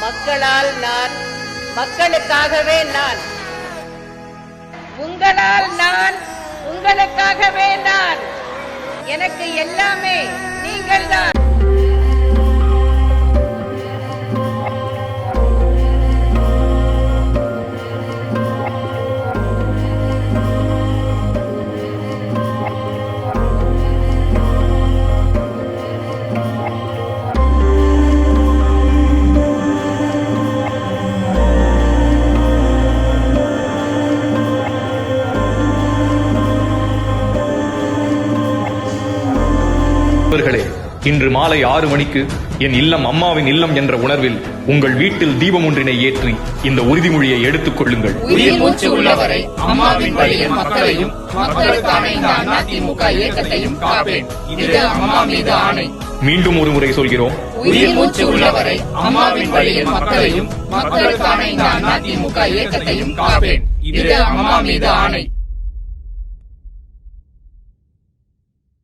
மக்களால் நான், மக்களுக்காகவே நான். உங்களால் நான், உங்களுக்காகவே நான். எனக்கு எல்லாமே நீங்கள்தான். இன்று மாலை 6 மணிக்கு என் இல்லம் அம்மாவின் இல்லம் என்ற உணர்வில் உங்கள் வீட்டில் தீபம் ஒன்றினை ஏற்றி இந்த உறுதிமொழியை எடுத்துக் கொள்ளுங்கள். உயிர் மூச்சு உள்ளவரை அம்மாவின் வழியில் மக்களையும், மக்களுக்கான இந்த அதிமுக இயக்கத்தையும் காப்பேன். இது அம்மா மீது ஆணை. மீண்டும் ஒரு முறை சொல்கிறோம். உயிர் மூச்சு உள்ளவரை அம்மாவின் வழியில் மக்களையும், மக்களுக்கான இந்த அதிமுக இயக்கத்தையும் காப்பேன். இது அம்மா மீது ஆணை.